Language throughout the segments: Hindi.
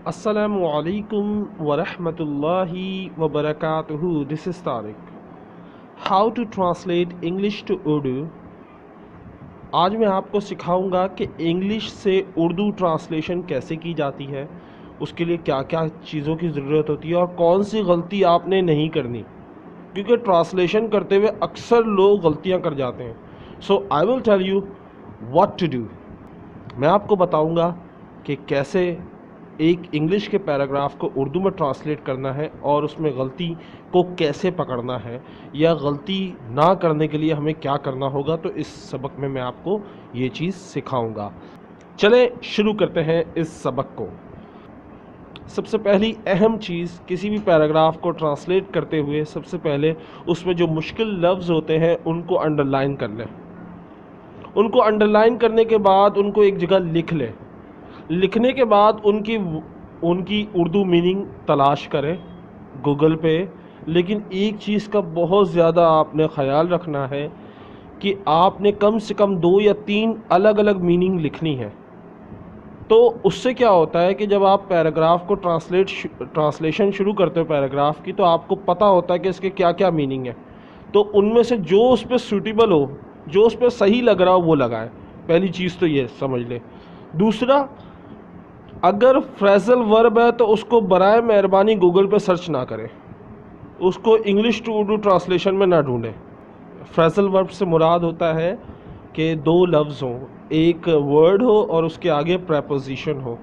Assalamualaikum warahmatullahi wabarakatuh. This is Tariq. How to translate English to Urdu. आज मैं आपको सिखाऊंगा कि इंग्लिश से उर्दू ट्रांसलेशन कैसे की जाती है, उसके लिए क्या क्या चीज़ों की ज़रूरत होती है और कौन सी गलती आपने नहीं करनी, क्योंकि ट्रांसलेशन करते हुए अक्सर लोग गलतियां कर जाते हैं. So I will tell you what to do. मैं आपको बताऊंगा कि कैसे एक इंग्लिश के पैराग्राफ को उर्दू में ट्रांसलेट करना है और उसमें गलती को कैसे पकड़ना है या गलती ना करने के लिए हमें क्या करना होगा. तो इस सबक में मैं आपको ये चीज़ सिखाऊंगा. चले शुरू करते हैं इस सबक को. सबसे पहली अहम चीज़, किसी भी पैराग्राफ को ट्रांसलेट करते हुए सबसे पहले उसमें जो मुश्किल लफ्ज़ होते हैं उनको अंडरलाइन कर लें. उनको अंडरलाइन करने के बाद उनको एक जगह लिख लें. लिखने के बाद उनकी उर्दू मीनिंग तलाश करें गूगल पे. लेकिन एक चीज़ का बहुत ज़्यादा आपने ख़याल रखना है कि आपने कम से कम 2 या 3 अलग अलग मीनिंग लिखनी है. तो उससे क्या होता है कि जब आप पैराग्राफ को ट्रांसलेशन शुरू करते हो पैराग्राफ की, तो आपको पता होता है कि इसके क्या क्या मीनिंग है. तो उनमें से जो उस पर सूटेबल हो, जो उस पर सही लग रहा हो, वो लगाएं. पहली चीज़ तो ये समझ लें. दूसरा, अगर फ्रेजल वर्ब है तो उसको बराए मेहरबानी गूगल पे सर्च ना करें, उसको इंग्लिश टू उर्दू ट्रांसलेशन में ना ढूंढें. फ्रेजल वर्ब से मुराद होता है कि 2 लफ्ज़ हों, एक वर्ड हो और उसके आगे प्रेपोजिशन हो,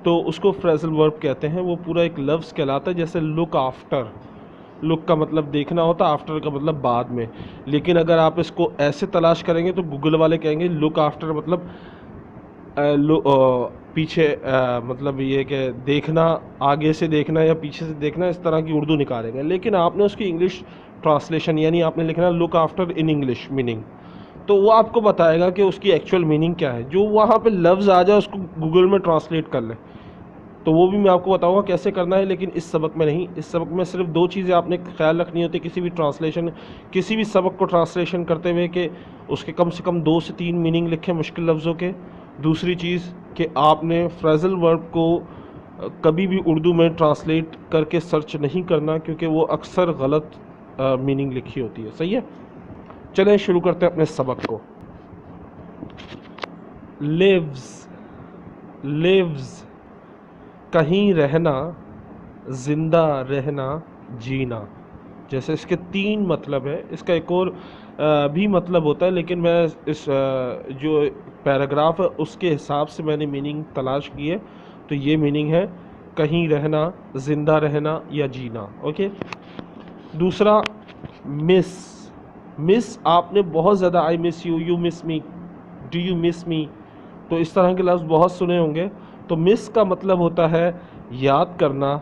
तो उसको फ्रेजल वर्ब कहते हैं. वो पूरा एक लफ्ज़ कहलाता है. जैसे लुक आफ्टर, लुक का मतलब देखना होता है, आफ्टर का मतलब बाद में. लेकिन अगर आप इसको ऐसे तलाश करेंगे तो गूगल वाले कहेंगे लुक आफ्टर मतलब पीछे, मतलब ये कि देखना, आगे से देखना या पीछे से देखना, इस तरह की उर्दू निकालेंगे. लेकिन आपने उसकी इंग्लिश ट्रांसलेशन यानी आपने लिखना look after in English meaning, तो वो आपको बताएगा कि उसकी एक्चुअल मीनिंग क्या है. जो वहाँ पे लफ्ज़ आ जाए उसको गूगल में ट्रांसलेट कर लें. तो वो भी मैं आपको बताऊंगा कैसे करना है, लेकिन इस सबक में नहीं. इस सबक में सिर्फ 2 चीज़ें आपने ख्याल रखनी होती है किसी भी सबक को ट्रांसलेशन करते हुए, कि उसके कम से कम 2 से 3 मीनिंग लिखें मुश्किल लफ्ज़ों के. दूसरी चीज़ कि आपने फ्रेजल वर्ब को कभी भी उर्दू में ट्रांसलेट करके सर्च नहीं करना, क्योंकि वो अक्सर गलत मीनिंग लिखी होती है. सही है, चलें शुरू करते हैं अपने सबक को. लिव्स, लिव्स कहीं रहना, ज़िंदा रहना, जीना. जैसे इसके 3 मतलब है. इसका एक और भी मतलब होता है, लेकिन मैं इस जो पैराग्राफ है उसके हिसाब से मैंने मीनिंग तलाश की है. तो ये मीनिंग है कहीं रहना, ज़िंदा रहना या जीना. ओके. दूसरा, मिस. मिस आपने बहुत ज़्यादा, I miss you, you miss me, do you miss मी, तो इस तरह के लफ्ज़ बहुत सुने होंगे. तो मिस का मतलब होता है याद करना,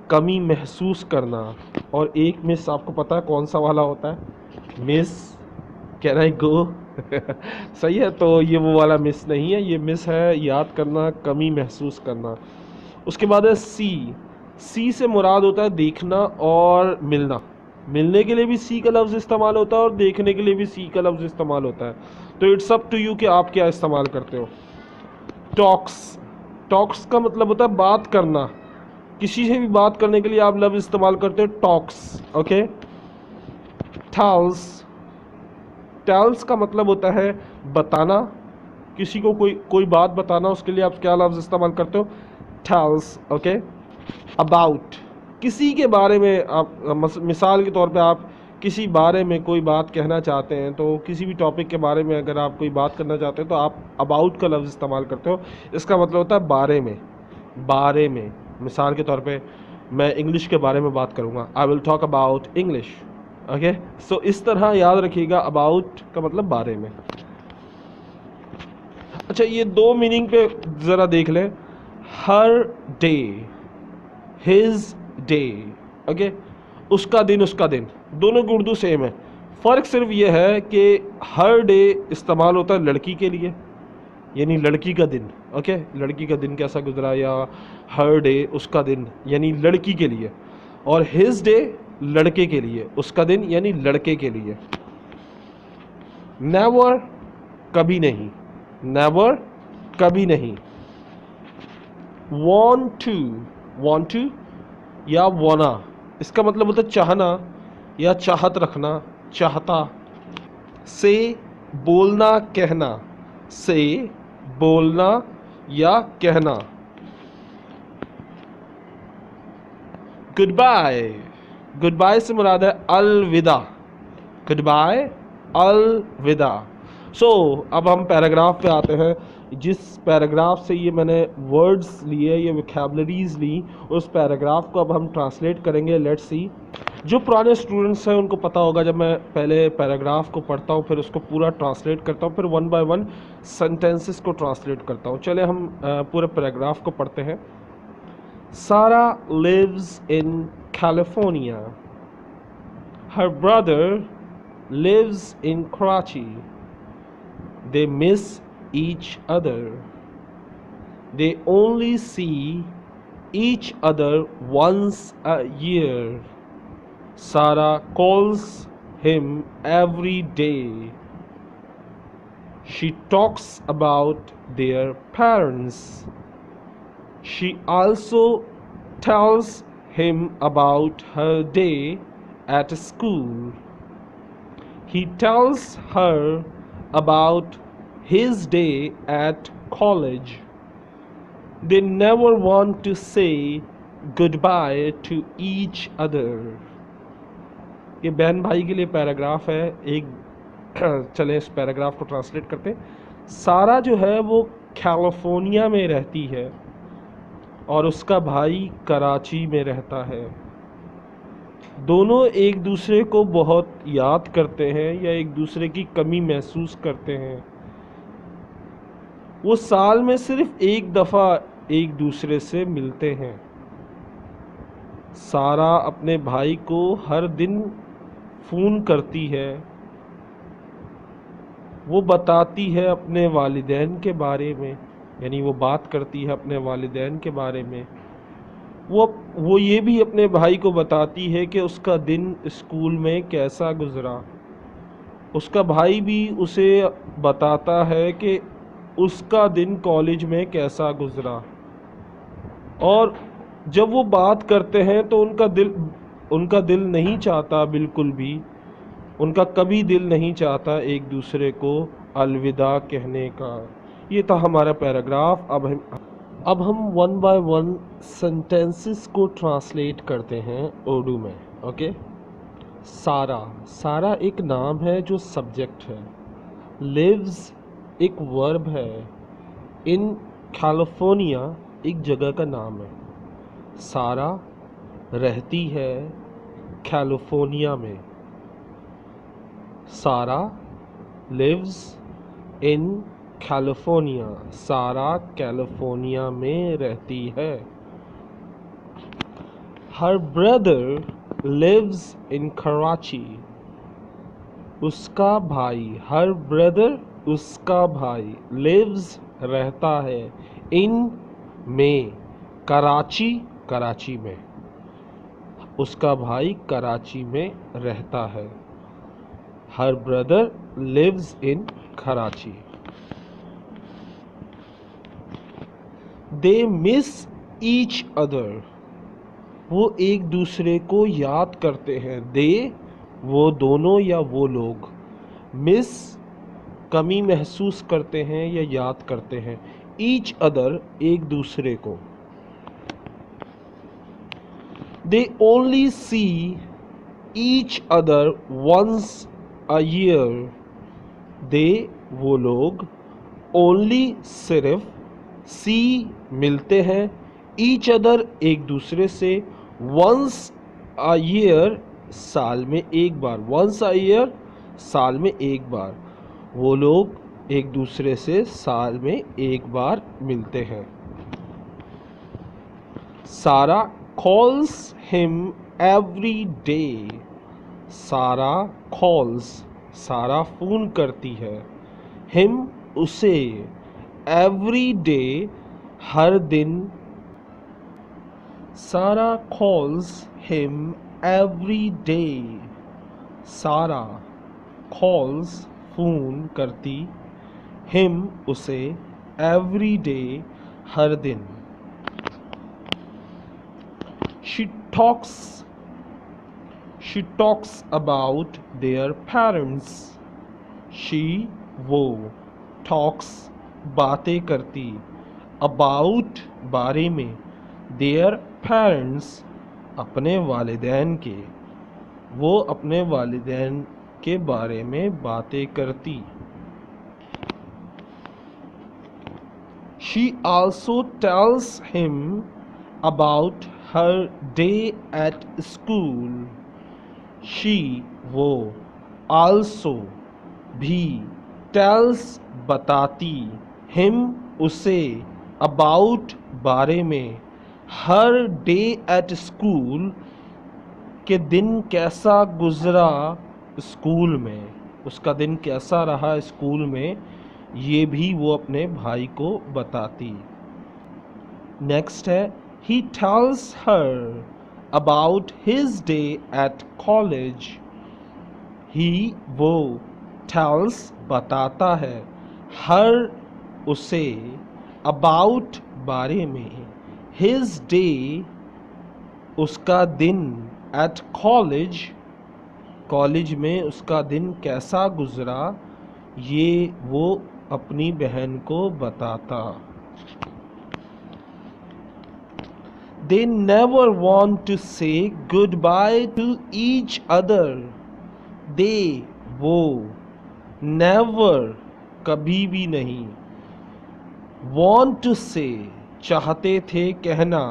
कमी महसूस करना. और एक मिस आपको पता है कौन सा वाला होता है? मिस कैन आई गो. सही है, तो ये वो वाला मिस नहीं है. ये मिस है याद करना, कमी महसूस करना. उसके बाद है सी. सी से मुराद होता है देखना और मिलना. मिलने के लिए भी सी का लफ्ज़ इस्तेमाल होता है और देखने के लिए भी सी का लफ्ज़ इस्तेमाल होता है. तो इट्स अप टू यू कि आप क्या इस्तेमाल करते हो. टॉक्स. टॉक्स का मतलब होता है बात करना. किसी से भी बात करने के लिए आप लफ्ज़ इस्तेमाल करते हो टॉक्स. ओके. टेल्स. टेल्स का मतलब होता है बताना. किसी को कोई बात बताना, उसके लिए आप क्या लफ्ज़ इस्तेमाल करते हो? टेल्स. ओके. अबाउट. किसी के बारे में आप, मिसाल के तौर पे आप किसी बारे में कोई बात कहना चाहते हैं, तो किसी भी टॉपिक के बारे में अगर आप कोई बात करना चाहते हैं तो आप अबाउट का लफ्ज़ इस्तेमाल करते हो. इसका मतलब होता है बारे में. बारे में, मिसाल के तौर पे मैं इंग्लिश के बारे में बात करूँगा, I will talk about English. Okay. So इस तरह याद रखिएगा, अबाउट का मतलब बारे में. अच्छा, ये 2 मीनिंग पे ज़रा देख लें. हर डे, हिज डे. ओके. उसका दिन, उसका दिन, दोनों की उर्दू सेम है. फ़र्क सिर्फ ये है कि हर डे इस्तेमाल होता है लड़की के लिए, यानी लड़की का दिन. ओके. लड़की का दिन कैसा गुजरा, या हर डे उसका दिन यानी लड़की के लिए. और हिज डे लड़के के लिए, उसका दिन यानी लड़के के लिए. नेवर कभी नहीं, नेवर कभी नहीं. want to, want to या wanna, इसका मतलब होता है चाहना या चाहत रखना, चाहता। से बोलना कहना, से बोलना या कहना। गुड बाय, गुड बाय से मुराद है अलविदा, गुड बाय अलविदा। सो अब हम पैराग्राफ पे आते हैं। जिस पैराग्राफ से ये मैंने वर्ड्स लिए, ये वोकैबुलरीज ली, उस पैराग्राफ को अब हम ट्रांसलेट करेंगे। Let's see. जो पुराने स्टूडेंट्स हैं उनको पता होगा, जब मैं पहले पैराग्राफ को पढ़ता हूँ, फिर उसको पूरा ट्रांसलेट करता हूँ, फिर वन बाय वन सेंटेंसेस को ट्रांसलेट करता हूँ। चले हम पूरे पैराग्राफ को पढ़ते हैं। Sarah lives in California. Her brother lives in Karachi. They miss each other. They only see each other once a year. Sarah calls him every day. She talks about their parents. She also tells him about her day at school. He tells her about his day at college. They never want to say goodbye to each other. ये बहन भाई के लिए पैराग्राफ है एक। चले इस पैराग्राफ को ट्रांसलेट करते हैं। सारा जो है वो कैलिफोर्निया में रहती है और उसका भाई कराची में रहता है। दोनों एक दूसरे को बहुत याद करते हैं या एक दूसरे की कमी महसूस करते हैं। वो साल में सिर्फ एक दफ़ा एक दूसरे से मिलते हैं। सारा अपने भाई को हर दिन फ़ोन करती है। वो बताती है अपने वालिदैन के बारे में, यानी वो बात करती है अपने वालिदैन के बारे में। वो ये भी अपने भाई को बताती है कि उसका दिन स्कूल में कैसा गुज़रा। उसका भाई भी उसे बताता है कि उसका दिन कॉलेज में कैसा गुज़रा। और जब वो बात करते हैं तो उनका दिल नहीं चाहता, बिल्कुल भी उनका कभी दिल नहीं चाहता एक दूसरे को अलविदा कहने का। ये था हमारा पैराग्राफ। अब हम वन बाय वन सेंटेंसेस को ट्रांसलेट करते हैं उर्दू में। ओके। सारा एक नाम है जो सब्जेक्ट है। लिव्स एक वर्ब है। इन कैलिफोर्निया एक जगह का नाम है। सारा रहती है कैलिफोर्निया में। Sarah lives in California. Sarah California में रहती है। Her brother lives in Karachi. उसका भाई, हर ब्रदर उसका भाई, लिव्स रहता है, इन में कराची में। उसका भाई कराची में रहता है। Her brother lives in Karachi. They miss each other. वो एक दूसरे को याद करते हैं। दे वो दोनों या वो लोग। मिस कमी महसूस करते हैं या याद करते हैं। ईच अदर एक दूसरे को। They only see each other once a year. They वो लोग, ओनली सिर्फ, सी मिलते हैं, ईच अदर एक दूसरे से, वंस अ ईयर साल में एक बार। वंस अ ईयर साल में एक बार। वो लोग एक दूसरे से साल में एक बार मिलते हैं। सारा कॉल्स हिम एवरी डे। सारा कॉल्स, सारा फ़ोन करती है, हिम उसे, एवरी डे हर दिन। सारा कॉल्स हिम एवरी डे। सारा कॉल्स फ़ोन करती, हिम उसे, एवरी डे हर दिन। She talks about their parents. She वो, टॉक्स बातें करती, अबाउट बारे में, देयर पेरेंट्स अपने वालिदैन के, वो अपने वालिदैन के बारे में बातें करती। She also tells him about her day at school. She वो, also भी, tells बताती, him उसे, about बारे में, her day at school के दिन कैसा गुजरा स्कूल में, उसका दिन कैसा रहा स्कूल में, ये भी वो अपने भाई को बताती। नेक्स्ट है he tells her about his day at college. He वो, टेल्स बताता है, हर उसे, अबाउट बारे में, हिज डे उसका दिन, एट कॉलेज कॉलेज में उसका दिन कैसा गुजरा, ये वो अपनी बहन को बताता। They never want to say goodbye to each other. They वो, never कभी भी नहीं, want to say चाहते थे कहना,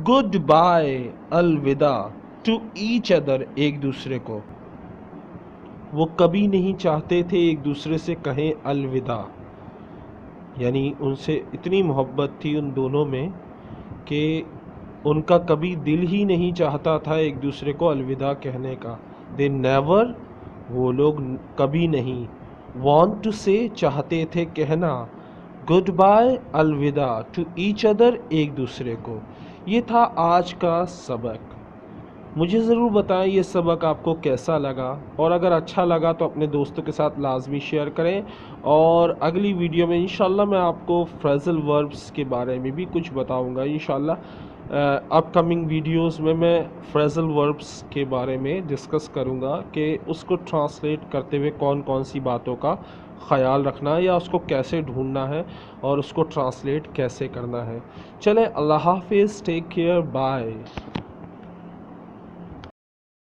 goodbye अलविदा, to each other एक दूसरे को, वो कभी नहीं चाहते थे एक दूसरे से कहें अलविदा। यानी उनसे इतनी मोहब्बत थी उन दोनों में कि उनका कभी दिल ही नहीं चाहता था एक दूसरे को अलविदा कहने का। दे नेवर वो लोग कभी नहीं, वांट टू से चाहते थे कहना, गुड बाय अलविदा, टू ईच अदर एक दूसरे को। ये था आज का सबक। मुझे ज़रूर बताएं ये सबक आपको कैसा लगा, और अगर अच्छा लगा तो अपने दोस्तों के साथ लाजमी शेयर करें। और अगली वीडियो में इंशाल्लाह मैं आपको फ्रेजल वर्ब्स के बारे में भी कुछ बताऊंगा। इंशाल्लाह अपकमिंग वीडियोस में मैं फ्रेजल वर्ब्स के बारे में डिस्कस करूंगा कि उसको ट्रांसलेट करते हुए कौन कौन सी बातों का ख्याल रखना है या उसको कैसे ढूंढना है और उसको ट्रांसलेट कैसे करना है। चलें, अल्लाह हाफिज़, टेक केयर, बाय।